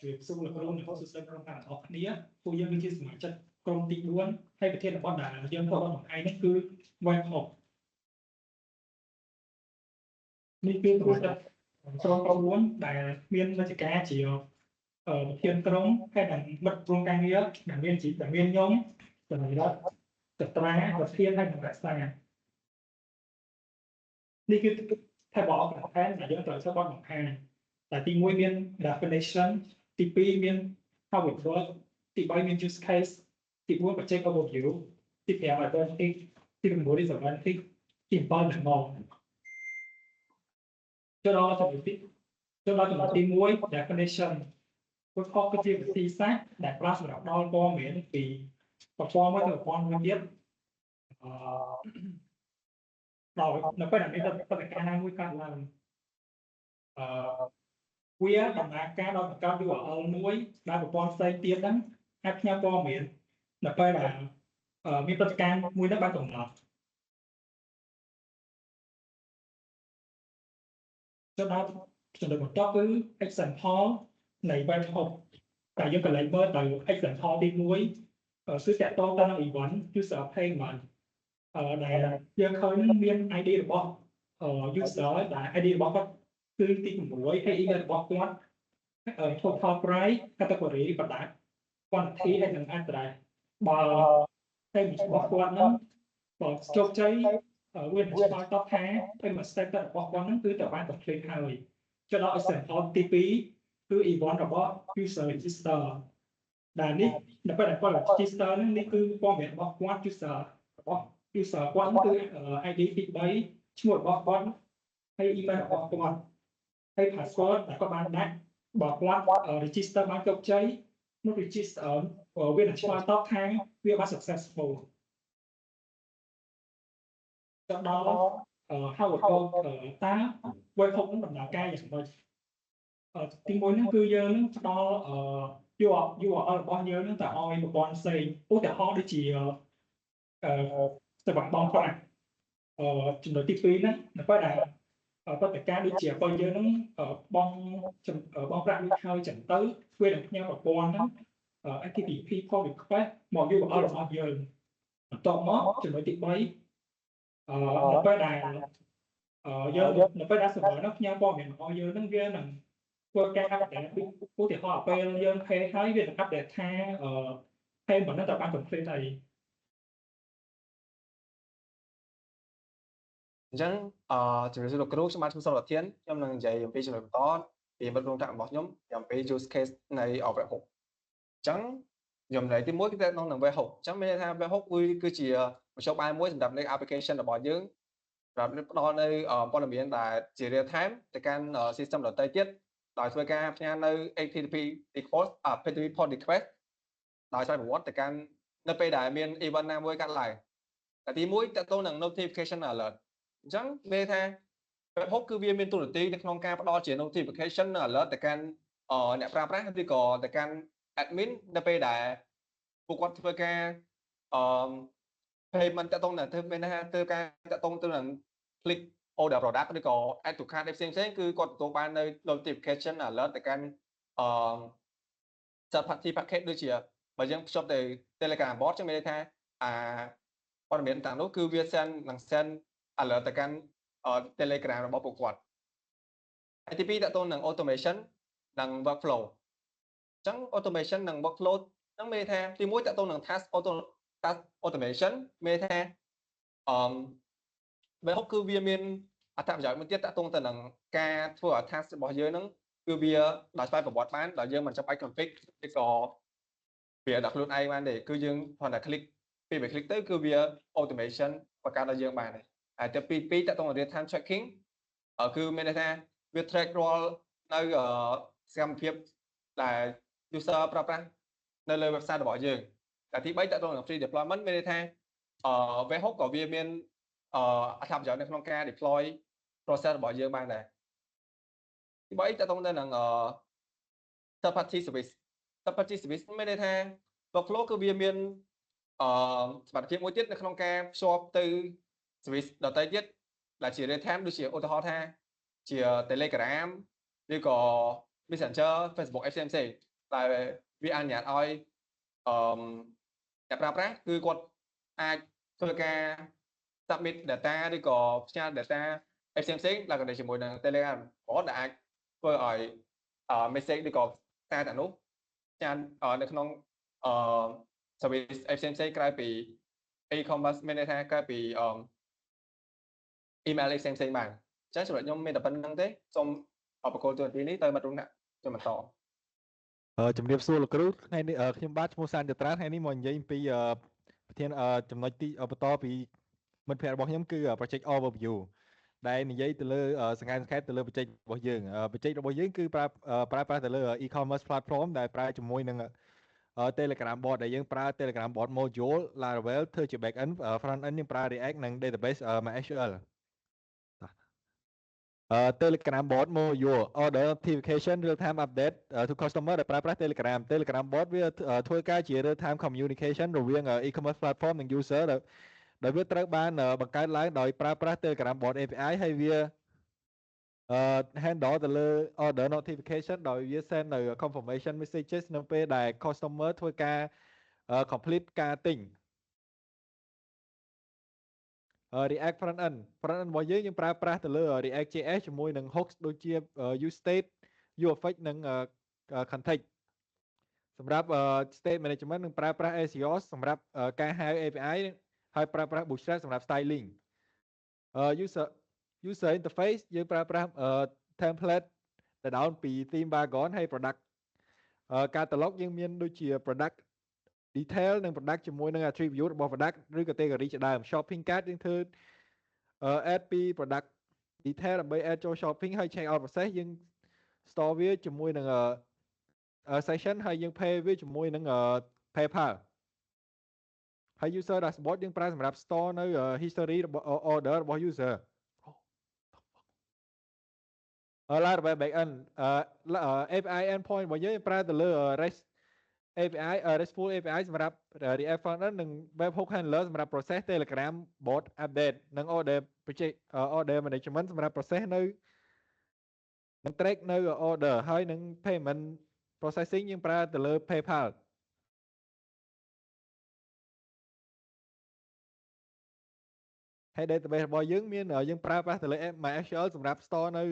ជួយសួរលោកគ្រូនិងសិស្សក្រុមការអស់គ្នាពួកយើងគឺជាសមាជិកក្រុមទី4ហើយប្រធានបទដែលយើងធ្វើរបស់ថ្ងៃនេះគឺ web hop នេះគឺក្រុមក្រុមដែលមានវិជ្ជាការជាប្រធានក្រុមហើយនិងមិត្តរួមការងារដែលមានខ្ញុំសម្រាប់ចត្រាប្រធានហើយនិងរក្សានេះគឺថាបកបន្ថែមដែលយើងត្រូវធ្វើបទបង្ហាញតែទី1មាន definition ទី2មាន how it works ទី3មាន use case ទី4 project overview ទី5 identity ទី6 disadvantage ទី7 demo ចូលដល់ចំណុចទី1 definition ពុទ្ធគឺជាវិធីសាស្ត្រដែលប្រើសម្រាប់ដល់ព័ត៌មានពីប្រព័ន្ធមួយទៅប្រព័ន្ធមួយទៀតដល់នៅពេលដែលមានបទការណាមួយកើតឡើងវាដំណើរការដល់បង្កើត URL មួយដែលប្រព័ន្ធផ្សេងទៀតហ្នឹងអាចផ្ញើព័ត៌មាននៅពេលដែលមានបទការមួយនោះបានកំណត់ចូលដល់ចំណុចបន្ទាប់គឺ example នៃ web hop តែយើងកន្លែងមើលទៅ example ទី1គឺតាក់ទងទៅនឹង event user payment ដែលយើងឃើញមាន ID របស់ user ដែល ID របស់គាត់គឺទី6ហើយ email របស់គាត់ total price category បណ្ដា quantity ហើយនិង address បើតែរបស់គាត់ហ្នឹងបើជោគជ័យវាឆ្លើយតបថា payment status របស់គាត់ហ្នឹងគឺត្រូវបាន complete ហើយចូលដល់ example ទី2គឺ event របស់ user register ដែលនេះនៅពេលដែលគាត់ register ហ្នឹងនេះគឺព័ត៌មានរបស់គាត់ user របស់ user គាត់គឺ ID ទី3ឈ្មោះរបស់គាត់ហើយ email របស់គាត់ហើយ password ដែលគាត់បានដាក់បើគាត់ register បានជោគជ័យនោះ register វានឹងឆ្លើយតបថាវាបាន successful ចូលដល់ how it works តើ web hop នឹងដំណើរការយ៉ាងម៉េចទី1ហ្នឹងគឺយើងនឹងផ្ដល់URL របស់យើងនឹងទៅឲ្យប្រព័ន្ធផ្សេងឧទាហរណ៍ដូចជាសេវាបងប្រាក់ចំណុចទី2ហ្នឹងនៅពេលដែលបទការដូចជាបើយើងនឹងបងប្រាក់នេះហើយចឹងទៅវានឹងផ្ញើប្រព័ន្ធហ្នឹង HTTP pull request មក URL របស់យើងបន្ទាប់មកចំណុចទី3នៅពេលដែលយើងនៅពេលដែល server នោះផ្ញើព័ត៌មានរបស់យើងហ្នឹងវានឹងធ្វើការ update ឧទាហរណ៍ពេលយើង pay ហើយវានឹង update ថាpayment ហ្នឹងត្រូវបាន complete ហើយអញ្ចឹងជំរាបសួរលោកគ្រូខ្ញុំបាទឈ្មោះសុរធានខ្ញុំនឹងនិយាយអំពីចំណុចបន្តពីមិត្តរួមថ្នាក់របស់ខ្ញុំអំពី use case នៃ web hop អញ្ចឹងខ្ញុំនិយាយទី1គឺទៅក្នុង web hop អញ្ចឹងមានន័យថា web hop គឺជាមធ្យោបាយមួយសម្រាប់នៃ application របស់យើងសម្រាប់ផ្ដល់នៅព័ត៌មានដែលជា real time ទៅកាន់ system ដទៃទៀតដោយធ្វើការផ្ញើនៅ HTTP request HTTP pull request ដោយស្វ័យប្រវត្តិទៅកាន់នៅពេលដែលមាន event ណាមួយកើតឡើងតែទី1តទៅនឹង notification alert អញ្ចឹងមានថា web hop គឺវាមានទូនាទីនៅក្នុងការផ្ដល់ជា notification alert ទៅកាន់អ្នកប្រើប្រាស់ឬក៏ទៅកាន់ admin នៅពេលដែលពួកគាត់ធ្វើការpayment តទៅនឹងធ្វើមានថាធ្វើការតទៅនឹង click order product ឬក៏ add to cart ផ្សេងៗគឺគាត់ទទួលបាននៅ notification alert ទៅកាន់third party package ដូចជាបើយើងភ្ជាប់ទៅ Telegram bot ចឹងមានន័យថាព័ត៌មានទាំងនោះគឺវា send alert ទៅកាន់Telegram របស់ពួកគាត់ហើយទី2តទៅនឹង automation និង workflow អញ្ចឹង automation និង workflow ហ្នឹងមានន័យថាទី1តទៅនឹង task automation មានន័យថាweb hop គឺវាមានអត្ថប្រយោជន៍មួយទៀតតទៅនឹងការធ្វើឲ្យ task របស់យើងហ្នឹងគឺវាដោយស្វ័យប្រវត្តិបានដោយយើងមិនចាំបាច់ config ឬក៏វាដាក់ខ្លួនឯងបានទេគឺយើងគ្រាន់តែ click ពេល click ទៅគឺវា automation បង្កើតឲ្យយើងបានហើយតែពីតទៅនឹង real time tracking គឺមានន័យថាវា track រាល់នៅសកម្មភាពដែល user ប្រើប្រាស់នៅលើ website របស់យើងតែទី3តទៅនឹង free deployment មានន័យថាweb hop ក៏វាមានអត្ថប្រយោជន៍នៅក្នុងការ deploy process របស់យើងបានដែរទី3តទៅនឹង third party service មានន័យថា workflow គឺវាមានសមត្ថភាពមួយទៀតនៅក្នុងការភ្ជាប់ទៅ service ដទៃទៀតដែលជា real time ដូចជាឧទាហរណ៍ថាជា Telegram ឬក៏ Messenger Facebook FCMC តែវាអនុញ្ញាតឲ្យអ្នកប្រើប្រាស់គឺគាត់អាចធ្វើការ submit data ឬក៏ផ្ញើ data FCMC ឡើងទៅជាមួយនឹង Telegram គាត់ដែលអាចធ្វើឲ្យ message ឬក៏សារទាំងនោះផ្ញើនៅក្នុងservice FCMC ក្រៅពី e-commerce មានន័យថាក្រៅពីemail FCMC បានអញ្ចឹងសម្រាប់ខ្ញុំមានតែប៉ុណ្្នឹងទេសូមបកគោលទូរនទីនេះទៅមិត្តរួមអ្នកជំបន្តជំរាបសួរលោកគ្រូថ្ងៃនេះខ្ញុំបាទឈ្មោះសានចត្រាថ្ងៃនេះមកនិយាយអំពីប្រធានចំណុចទីបន្តពីមិត្តភ័ក្តិរបស់ខ្ញុំគឺ project overview ដែលនិយាយទៅលើសង្ខេបទៅលើ project របស់យើង project របស់យើងគឺប្រើប្រាស់ទៅលើ e-commerce platform ដែលប្រើជាមួយនឹងTelegram bot ដែលយើងប្រើ Telegram bot module Laravel ធ្វើជា back end front end យើងប្រើ React និង database MySQL Telegram bot module order notification real time update to customer ដែលប្រើប្រាស់ Telegram bot វាធ្វើការជា real time communication រវាង e-commerce platform និង user ដែលវាត្រូវបានបង្កើតឡើងដោយប្រើប្រាស់ Telegram bot API ហើយវាhandle ទៅលើ order notification ដោយវា send នៅ confirmation messages នៅពេលដែល customer ធ្វើការ complete ការទិញReact front end របស់យើងប្រើប្រាស់ទៅលើ React JS ជាមួយនឹង hooks ដូចជា uState uEffect និង context សម្រាប់ state management នឹងប្រើប្រាស់ Axios សម្រាប់ការហៅ API ហើយប្រើប្រាស់ Bootstrap សម្រាប់ styling user interface យើងប្រើប្រាស់ template ទៅdown ពី theme wagon ហើយ product catalog យើងមានដូចជា product detail និង product ជាមួយនឹង attribute របស់ product ឬ category ជាដើម shopping cart យើងធ្វើ add ពី product detail ដើម្បី add ចូល shopping ហើយ check out process យើង store វាជាមួយនឹង session ហើយយើង pay វាជាមួយនឹង PayPal ហើយ user dashboard យើងប្រើសម្រាប់ store នៅ history របស់ order របស់ user Laravel backend API endpoint របស់យើងប្រើទៅលើ REST API RESTful API សម្រាប់ React frontend និង webhook handler សម្រាប់ process Telegram bot update និង order management សម្រាប់ process នៅនិង track នៅ order ហើយនិង payment processing យើងប្រើទៅលើ PayPal ហើយ database របស់យើងមានយើងប្រើប្រាស់ទៅលើ MySQL សម្រាប់ store នៅ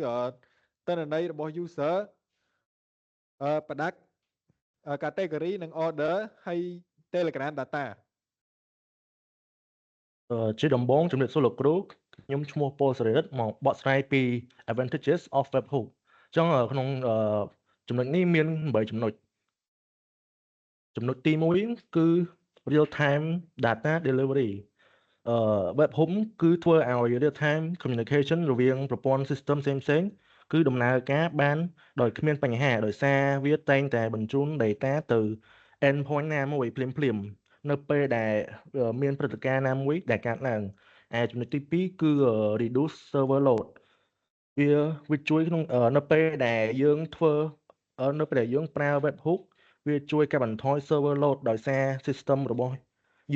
ទិន្នន័យរបស់ user product category និង order ហើយ Telegram data ជាដំបូងជំរាបសួរលោកគ្រូខ្ញុំឈ្មោះប៉ូលសេរីរិទ្ធមកបកស្រាយពី advantages of webhook អញ្ចឹងក្នុងចំណុចនេះមាន8ចំណុចទី1គឺ real time data delivery webhook គឺធ្វើឲ្យ real time communication រវាងប្រព័ន្ធ system ផ្សេងៗគឺដំណើរការបានដោយគ្មានបញ្ហាដោយសារវាតែងតែបញ្ជូន data ទៅ endpoint ណាមួយភ្លាមៗនៅពេលដែលមានព្រឹត្តិការណ៍ណាមួយដែលកើតឡើងចំណុចទី2គឺ reduce server load វាជួយក្នុងនៅពេលដែលយើងប្រើ webhook វាជួយកាត់បន្ថយ server load ដោយសារ system របស់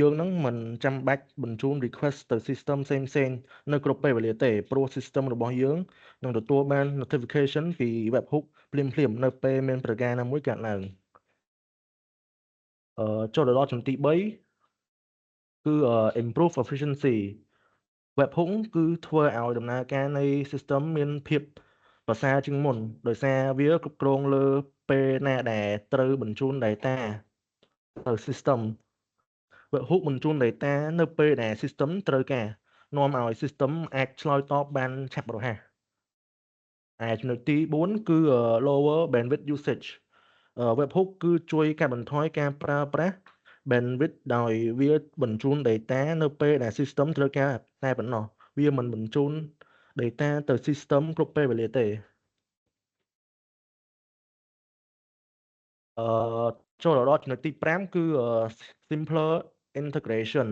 យើងនឹងមិនចាំបាច់បញ្ជូន request ទៅ system ផ្សេងៗនៅគ្រប់ពេលវេលាទេព្រោះ system របស់យើងនឹងទទួលបាន notification ពី webhook ភ្លាមៗនៅពេលមានព្រឹត្តិការណ៍ណាមួយកើតឡើងចូលដល់ចំណុចទី3គឺ improve efficiency webhook គឺធ្វើឲ្យដំណើរការនៃ system មានភាពប្រសើរជាងមុនដោយសារវាគ្រប់គ្រងលើពេលណាដែលត្រូវបញ្ជូន data ទៅ system webhook បញ្ជូន data នៅពេលដែល system ត្រូវការនាំឲ្យ system អាចឆ្លើយតបបានឆាប់រហ័សចំណុចទី4គឺ lower bandwidth usage webhook គឺជួយកាត់បន្ថយការប្រើប្រាស់ bandwidth ដោយវាបញ្ជូន data នៅពេលដែល system ត្រូវការតែប៉ុណ្ណោះវាមិនបញ្ជូន data ទៅ system គ្រប់ពេលវេលាទេចូលដល់ចំណុចទី5គឺ simpler integration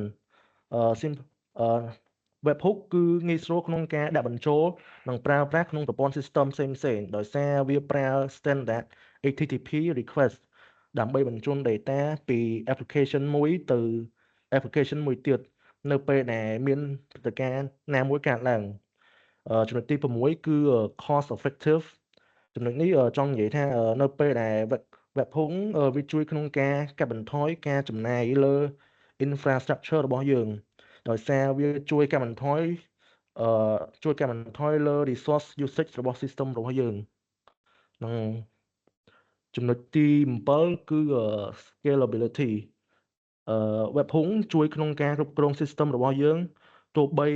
webhook គឺងាយស្រួលក្នុងការដាក់បញ្ចូលនិងប្រើប្រាស់ក្នុងប្រព័ន្ធ system ផ្សេងៗដោយសារវាប្រើ standard HTTP request ដើម្បីបញ្ជូន data ពី application មួយទៅ application មួយទៀតនៅពេលដែលមានព្រឹត្តិការណ៍ណាមួយកើតឡើងចំណុចទី6គឺ cost effective ចំណុចនេះចង់និយាយថានៅពេលដែលwebhook វាជួយក្នុងការកាត់បន្ថយការចំណាយលើ infrastructure របស់យើង ដោយសារវាជួយកាត់បន្ថយលើ resource usage របស់ system របស់យើងនិងចំណុចទី7គឺ scalability webhook ជួយក្នុងការគ្រប់គ្រង system របស់យើងទោះបី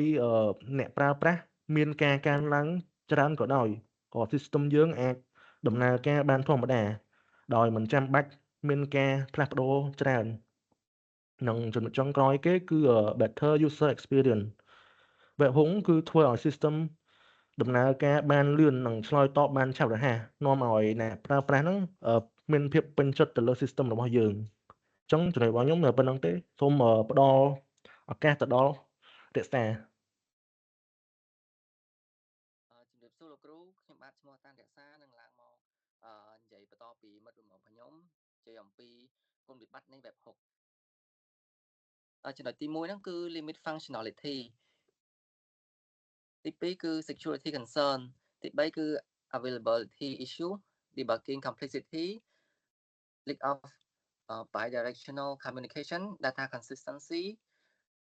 អ្នកប្រើប្រាស់មានការកើនឡើងច្រើនក៏ដោយក៏ system យើងអាចដំណើរការបានធម្មតាដោយមិនចាំបាច់មានការផ្លាស់ប្ដូរច្រើននិងចំណុចចុងក្រោយគេគឺ better user experience webhook គឺធ្វើឲ្យ system ដំណើរការបានលឿននិងឆ្លើយតបបានឆាប់រហ័សនាំឲ្យអ្នកប្រើប្រាស់ហ្នឹងមានភាពពេញចិត្តទៅលើ system របស់យើងអញ្ចឹងចំណុចរបស់ខ្ញុំប៉ុណ្្នឹងទេសូមផ្ដល់ឱកាសទៅដល់រក្សា ជំរាបសួរលោកគ្រូខ្ញុំបាទឈ្មោះតានរក្សានឹងឡើងមកនិយាយបន្តពីមិត្តរបស់ខ្ញុំនិយាយអំពីគុណវិបត្តិនៃ webhook ចំណុចទី1ហ្នឹងគឺ limit functionality ទី2គឺ security concern ទី3គឺ availability issue debugging complexity lack of bidirectional communication data consistency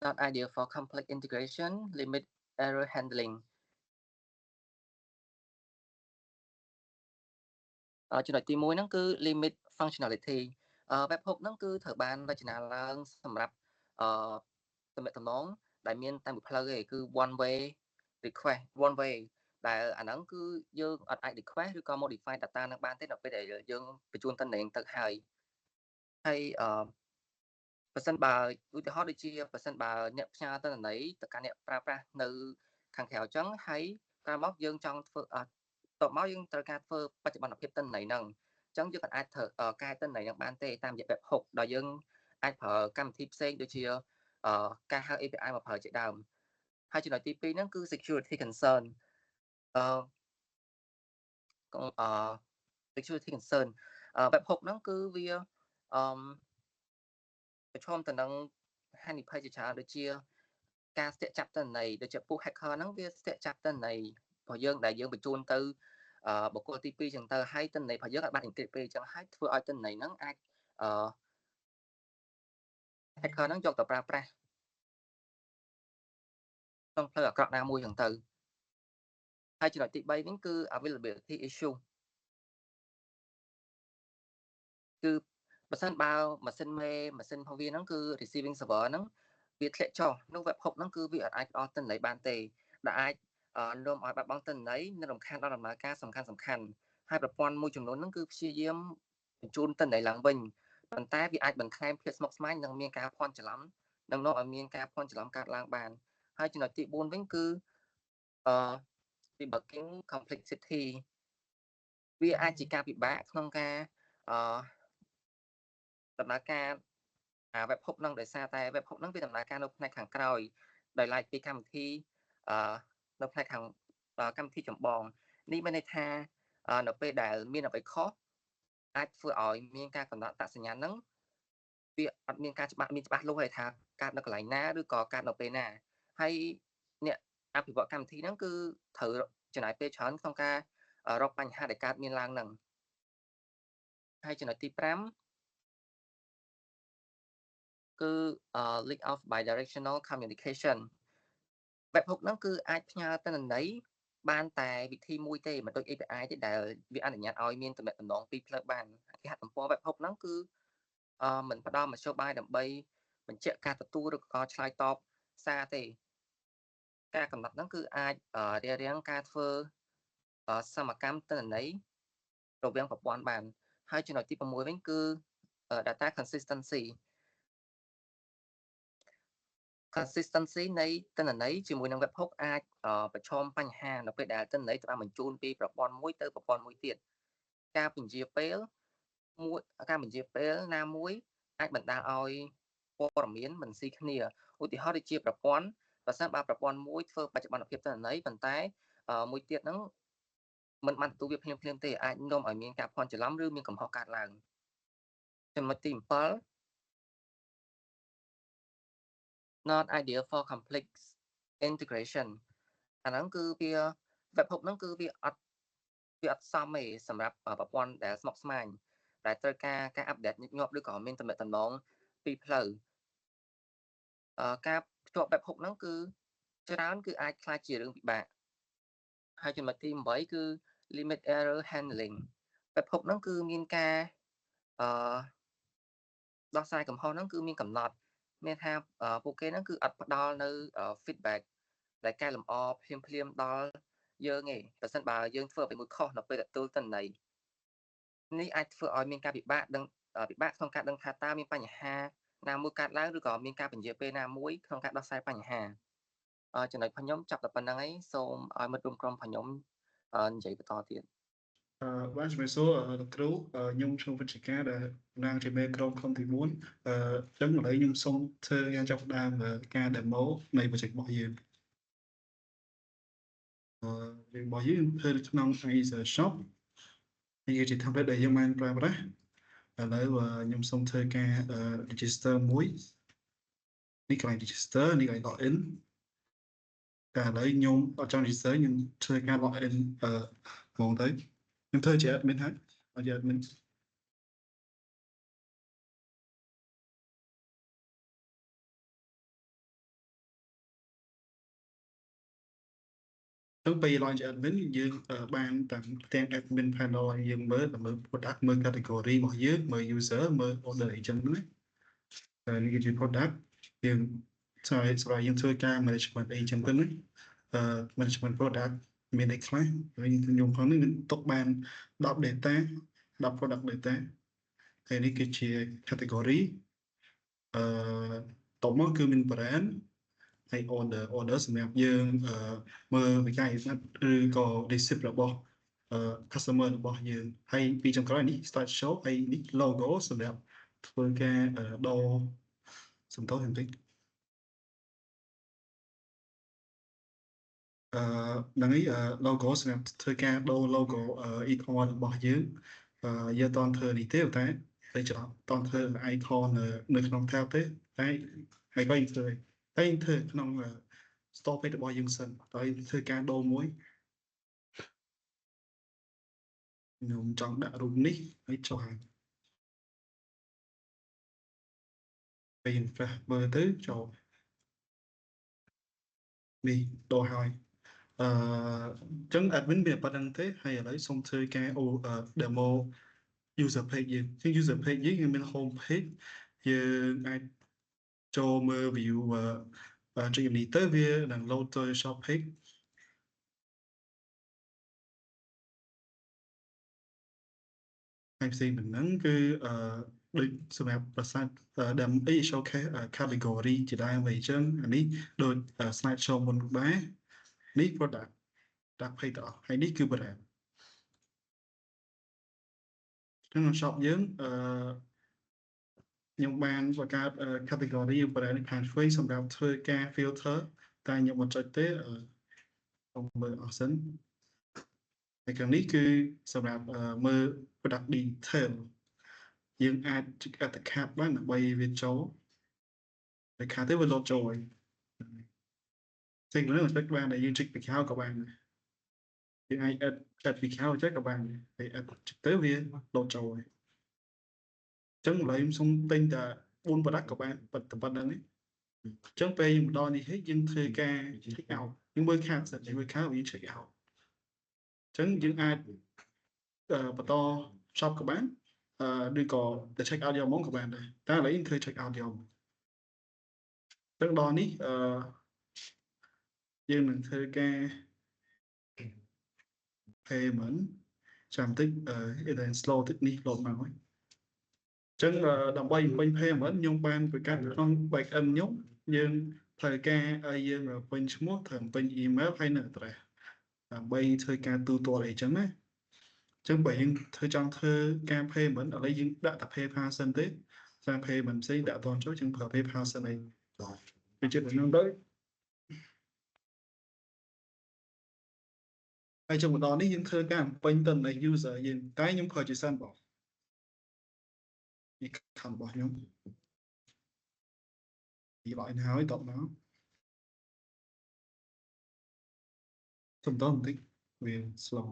not ideal for complex integration limit error handling ចំណុចទី1ហ្នឹងគឺ limit functionality webhook ហ្នឹងគឺត្រូវបានរចនាឡើងសម្រាប់ទំនាក់ទំនងដែលមានតែមួយផ្លូវទេគឺ one way request one way ដែលអាហ្នឹងគឺយើងអត់អាច request ឬក៏ modify data នឹងបានទេដល់ពេលដែលយើងបញ្ជូនតំណែងទៅហើយបើសិនបើឧទាហរណ៍ដូចជាបើសិនបើអ្នកផ្ញើទិន្នន័យទៅកាន់អ្នកប្រើប្រាស់នៅខាងក្រៅអញ្ចឹងហើយក្រោយមកយើងចង់ធ្វើតបមកយើងត្រូវការធ្វើបច្ចុប្បន្នភាពទិន្នន័យហ្នឹងអញ្ចឹងយើងអាចធ្វើកែទិន្នន័យហ្នឹងបានទេតាមរយៈ webhook ដោយយើងអាចប្រើកម្មវិធីផ្សេងដូចជាការហៅ API មកប្រើជាដើមហើយចំណុចទី2ហ្នឹងគឺ security concern security concern webhook ហ្នឹងគឺវាប្រឈមទៅនឹងហានិភ័យជាច្រើនដូចជាការស្ទាក់ចាប់ទិន្នន័យដូចជាពួក hacker ហ្នឹងវាស្ទាក់ចាប់ទិន្នន័យរបស់យើងដែលយើងបញ្ជូនទៅបុគ្គលទី2អញ្ចឹងទៅហើយទិន្នន័យរបស់យើងអាចបាន encrypt ពេកអញ្ចឹងហើយធ្វើឲ្យទិន្នន័យហ្នឹងអាចhacker ហ្នឹងយកទៅប្រើប្រាស់ក្នុងផ្លូវអាក្រក់ណាមួយអញ្ចឹងទៅហើយចំណុចទី3វិញគឺ availability issue គឺបើសិនបើម៉ាស៊ីនមេម៉ាស៊ីនរបស់វាហ្នឹងគឺ receiving server ហ្នឹងវាធ្លាក់ចុះនៅ webhook ហ្នឹងគឺវាអាចផ្ដល់ទិន្នន័យបានទេដែលអាចនាំឲ្យបាត់បង់ទិន្នន័យនិងរំខានដល់ដំណើរការសំខាន់ហើយប្រព័ន្ធមួយចំនួនហ្នឹងគឺព្យាយាមបញ្ជូនទិន្នន័យឡើងវិញប៉ុន្តែវាអាចបន្ថែមភាពស្មុគស្មាញនិងមានការភ័ន្តច្រឡំនិងនាំឲ្យមានការភ័ន្តច្រឡំកើតឡើងបានហើយចំណុចទី4វិញគឺdebugging complexity វាអាចជាការពិបាកក្នុងការដំណើរការwebhook ហ្នឹងដោយសារតែ webhook ហ្នឹងវាដំណើរការនៅផ្នែកខាងក្រោយដោយឡែកពីកម្មវិធីនៅផ្នែកខាងកម្មវិធីចម្បងនេះមានន័យថានៅពេលដែលមានអ្វីខុសអាចធ្វើឲ្យមានការកំណត់អត្តសញ្ញាណហ្នឹងវាអត់មានការច្បាស់លាស់ទេថាកើតនៅកន្លែងណាឬក៏កើតនៅពេលណាហើយអ្នកអភិវឌ្ឍកម្មវិធីហ្នឹងគឺត្រូវចំណាយពេលច្រើនក្នុងការរកបញ្ហាដែលកើតមានឡើងហ្នឹងហើយចំណុចទី5គឺ lack of bidirectional communication webhook ហ្នឹងគឺអាចផ្ញើទិន្នន័យបានតែវិធីមួយទេមិនដូច API ទេដែលវាអនុញ្ញាតឲ្យមានទំនាក់ទំនងពីរផ្លូវបានគេហទំព័រ webhook ហ្នឹងគឺមិនផ្ដល់មធ្យោបាយដើម្បីបញ្ជាក់ការទទួលឬក៏ឆ្លើយតបសារទេការកំណត់ហ្នឹងគឺអាចរារាំងការធ្វើសមកម្មទិន្នន័យរវាងប្រព័ន្ធបានហើយចំណុចទី6វិញគឺ data consistency នៃទិន្នន័យជាមួយនឹង webhook អាចប្រឈមបញ្ហានៅពេលដែលទិន្នន័យត្រូវបានបញ្ជូនពីប្រព័ន្ធមួយទៅប្រព័ន្ធមួយទៀតការពន្យាពេលណាមួយអាចបណ្ដាលឲ្យព័ត៌មានមិនស៊ីគ្នាឧទាហរណ៍ដូចជាប្រព័ន្ធបើសិនបើប្រព័ន្ធមួយធ្វើបច្ចុប្បន្នភាពទិន្នន័យប៉ុន្តែមួយទៀតហ្នឹងមិនបានទទួលវាភ្លាមទេអាចនាំឲ្យមានការភ័ន្តច្រឡំឬមានកំហុសកើតឡើងចំណុចទី7 not ideal for complex integration អាហ្នឹងគឺវា webhook ហ្នឹងគឺវាអត់ វាអត់សមទេសម្រាប់ប្រព័ន្ធដែលស្មុគស្មាញដែលត្រូវការអាប់ដេតញឹកញាប់ឬក៏មានទំនាក់ទំនងពីផ្លូវការភ្ជាប់ webhook ហ្នឹងគឺច្រើនគឺអាចខ្លាចជារឿងពិបាកហើយចំណុចទី8គឺ limit error handling webhook ហ្នឹងគឺមានការដោះស្រាយកំហុសហ្នឹងគឺមានកំណត់មានថាពួកគេហ្នឹងគឺអត់ផ្ដល់នៅ feedback ដែលកែលម្អភ្លាមដល់យើងទេប្រសិនបើយើងធ្វើអ្វីមួយខុសនៅពេលទទួលទិន្នន័យនេះអាចធ្វើឲ្យមានការពិបាកក្នុងការដឹងថាតើមានបញ្ហាណាមួយកើតឡើងឬក៏មានការពន្យាពេលណាមួយក្នុងការដោះស្រាយបញ្ហាចំណុចខ្ញុំចាប់តែប៉ុណ្្នឹងឯងសូមឲ្យមិត្តរួមក្រុមខ្ញុំនិយាយបន្តទៀតបាទជំរាបសួរលោកគ្រូខ្ញុំឈ្មោះវិជ្ជការដែលតំណាងជាមេក្រុម ទី4អញ្ចឹងឥឡូវខ្ញុំសូមធ្វើការចាប់ផ្ដើមការ demo នៃ project របស់យើងរបស់យើងធ្វើក្នុង Azure Shop នេះគឺជា template ដែលយើងបានប្រើប្រាស់ឥឡូវខ្ញុំសូមធ្វើការ register មួយនេះកន្លែង register នេះកន្លែង login តែឥឡូវខ្ញុំអត់ចង់ register ខ្ញុំធ្វើការ login ហ្មងទៅខ្ញុំធ្វើជា admin ហើយអត់ជា admin ទៅពេល launch admin យើងបានទាំង admin panel ឲ្យយើងមើល product មើល category របស់យើងមើល user មើល order អីចឹងណានេះគឺជា product យើងសម្រាប់យើងធ្វើការ management អីចឹងទៅណាmanagement product មានអីខ្លះហើយខ្ញុំផងនេះទុកបាន10 data 10 product data ហើយនេះគឺជា category តបមកគឺមាន brand ហើយ order សម្រាប់យើងមើលវិក័យឬក៏ receipt របស់customer របស់យើងហើយពីចុងក្រោយនេះ start show ហើយនេះ logo សម្រាប់ធ្វើការដូរសំដៅបន្តិចហ្នឹងហើយ logo សម្រាប់ធ្វើការដូរ logo e-commerce របស់យើងយើងអត់ធ្វើនេះទេតែច្រឡំតន់ធ្វើ icon នៅក្នុង tab ទេតែហើយក៏យើងធ្វើតែយើងធ្វើក្នុង store page របស់យើងសិនហើយធ្វើការដូរមួយខ្ញុំចង់ដាក់រូបនេះហើយចុះហើយពេលយើង fresh មើលទៅចូលនេះដូរហើយអញ្ចឹង admin វាប៉ុណ្្នឹងទេហើយឥឡូវសូមធ្វើការ demo user page យើងជាង user page យើងមាន home page យើងអាចចូលមើល view ចុចនេះទៅវានឹង load ទៅ shop page ហើយផ្សេងពីហ្នឹងគឺដូចសម្រាប់ប្រសាទ demo showcase category ជាដើមវិញអញ្ចឹងអានេះដូច slide show មុនដែរនេះ product page ទៅអស់ហើយនេះគឺ brand ក្នុង shop យើងខ្ញុំបានបង្កើត category brand ខាងឆ្វេងសម្រាប់ធ្វើការ filter តែខ្ញុំមិនចុចទេខ្ញុំមើលអស់សិនហើយខាងនេះគឺសម្រាប់មើល product detail យើងអាចចុច add card បានដើម្បីវាចូលតែខាងទៅវា load ចូលហើយផ្សេងពីនោះចុចបានតែយើងចុចពីក្រោយក៏បានយើងអាច add ពីក្រោយចុចក៏បានហើយ add ចុចទៅវា load ចូលហើយចឹងឥឡូវខ្ញុំសុំទិញតែ4 product ក៏បានប៉ុណ្្នឹងនេះចឹងពេលយើងមកដល់នេះហើយយើងធ្វើការ check out យើងមើលខាងសិនយើងមើលខាងវា check out ចឹងយើងអាចបន្ត shop ក៏បានឬក៏ទៅ check out យកមកក៏បានដែរតែឥឡូវយើងធ្វើ check out យកចឹងដល់នេះយើងនឹងធ្វើការ payment ចាំតិចinternet slow តិចនេះ load មកហើយចឹងដើម្បីបំពេញ payment ខ្ញុំបានបង្កើតក្នុង back end ខ្ញុំយើងត្រូវការឲ្យយើងពេញឈ្មោះត្រូវពេញ email ហើយនិង address ដើម្បីធ្វើការទូទាត់អីចឹងណាចឹងបើយើងចង់ធ្វើការ payment ឥឡូវយើងដាក់តែ PayPal សិនទេសារ payment ផ្សេងដាក់អត់ចូលចឹងប្រើ PayPal សិនឯងវាជិតនឹងទៅហើយចុងម្ដងនេះយើងធ្វើការបំពេញទៅនៃ user យើងតែខ្ញុំប្រើជាសិនបងនេះខាងរបស់ខ្ញុំពី login ហើយតបមកសុំតបន្តិចវា slow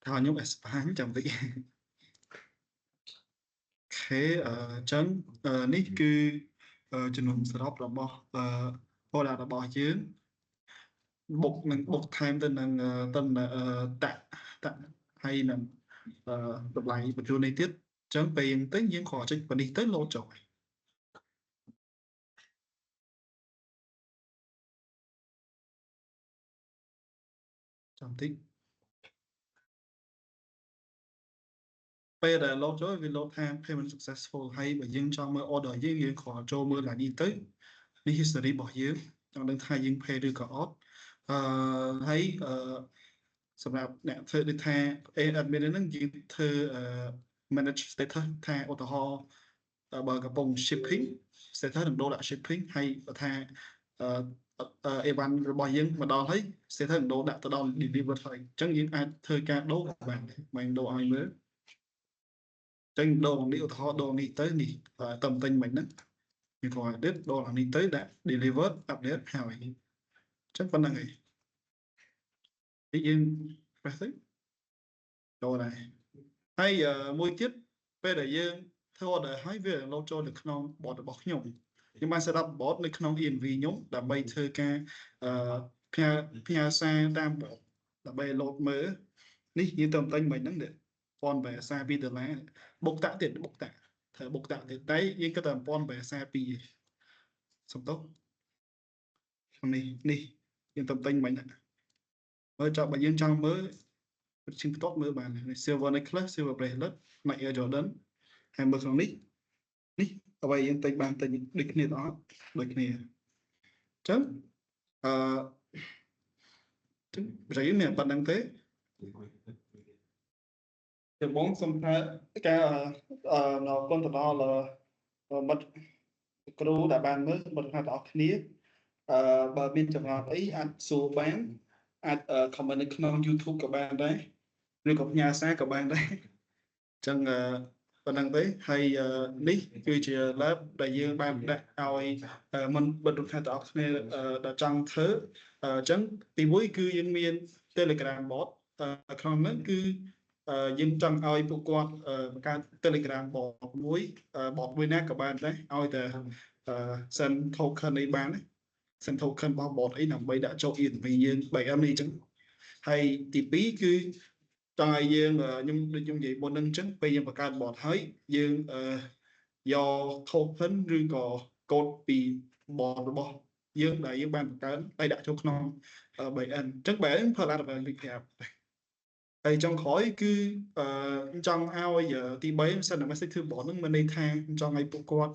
Thôi nhóm expand chẳng bị thế chân nít cứ chân nồng srop là bỏ hoặc là bỏ chứ bục thêm tên tạ tạ hay là đọc lại một chỗ này tiết chẳng bền tới những khó trách và đi tới lỗ trội chẳng thích bây giờ lỗ trội vì lỗ tham payment successful hay bởi dân trong mơ order dân khó cho mơ là đi tới đi history bỏ dưới trong đơn thay dân pay đưa cả off hay សម្រាប់អ្នកធ្វើដូចថា admin ហ្នឹងយើងធ្វើ manage status ថាឧទាហរណ៍បើកំពុង shipping status នឹងដូរដាក់ shipping ហើយបើថាEvan របស់យើងមកដល់ហើយ status នឹងដូរដាក់ទៅដល់ deliver ហើយអញ្ចឹងយើងអាចធ្វើការដូរបានមិនដូរឲ្យមើលអញ្ចឹងដូរនេះឧទាហរណ៍ដូរនេះទៅនេះតំទិញមិនហ្នឹងយើងក៏ edit ដូរនេះទៅដាក់ deliver update ហើយអញ្ចឹងប៉ុណ្្នឹងហើយនេះយើង press ចូលដែរហើយមួយទៀតពេលដែលយើងធ្វើ order ហើយវាលោតចូលនៅក្នុង bot របស់ខ្ញុំបាន set up bot នៅក្នុង ENV ខ្ញុំដើម្បីធ្វើការផ្ញើសារតាម bot ដើម្បី load មើលនេះយើងទៅតែងមិនហ្នឹង$1000សារ$2បុកតាក់ទៀតបុកតាក់ធ្វើបុកតាក់ទៀតតែយើងគិតតែ$1000សារ2សំទោសនេះយើងទៅតែងមិនហ្នឹងមើលចាប់បើយើងចង់មើលជាងផ្ទាត់មើលបាន silver necklace silver bracelet Nike Air Jordan ហើយមើលក្នុងនេះអ្វីយើងតែបានតែដូចគ្នាអត់ដូចគ្នាអញ្ចឹងប្រហែលមានប៉ុណ្្នឹងទេជាបងសូមថាការនៅគុណទៅដល់មិត្តគ្រូដែលបានមើលមិត្តអ្នកទាំងអស់គ្នាបើមានចម្ងល់អីអាចសួរបានអាច comment នៅក្នុង YouTube ក៏បានដែរឬក៏ផ្ញើសារក៏បានដែរអញ្ចឹងប៉ុណ្្នឹងទេហើយនេះគឺជា lab ដែលយើងបានដាក់ឲ្យមិនបិទរូបថាទាំងអស់គ្នាដែលចង់ធ្វើអញ្ចឹងទីមួយគឺយើងមាន Telegram bot ក្នុងហ្នឹងគឺយើងចង់ឲ្យពួកគាត់បង្កើត Telegram bot មួយណាក៏បានដែរឲ្យតែ send token នេះបាន send token របស់ bot អីដើម្បីដាក់ចូល ENV យើង 3M នេះអញ្ចឹងហើយទី2គឺចង់ឲ្យយើងខ្ញុំដូចខ្ញុំនិយាយមុនហ្នឹងអញ្ចឹងពេលយើងបង្កើត bot ហើយយើងយក token ឬក៏ code ពី bot របស់យើងដែលយើងបានបង្កើតហើយដាក់ចូលក្នុង 3M អញ្ចឹង 3M ផល advertising ប្រាប់ហើយចុងក្រោយគឺចង់ឲ្យទី3 send message ធ្វើ bot ហ្នឹងមានន័យថាចង់ឲ្យពួកគាត់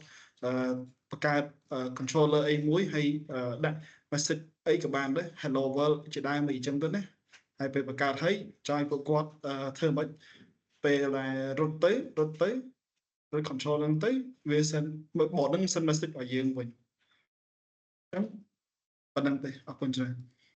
បង្កើត controller អីមួយហើយដាក់ message អីក៏បានដែរ hello world ជាដើមអីចឹងទៅណាហើយពេលបង្កើតហើយចង់ឲ្យពួកគាត់ធ្វើមិនពេលដែលរត់ទៅឬ control ហ្នឹងទៅវា send bot ហ្នឹង send message ឲ្យយើងវិញអញ្ចឹងប៉ុណ្្នឹងទេអរគុណច្រើន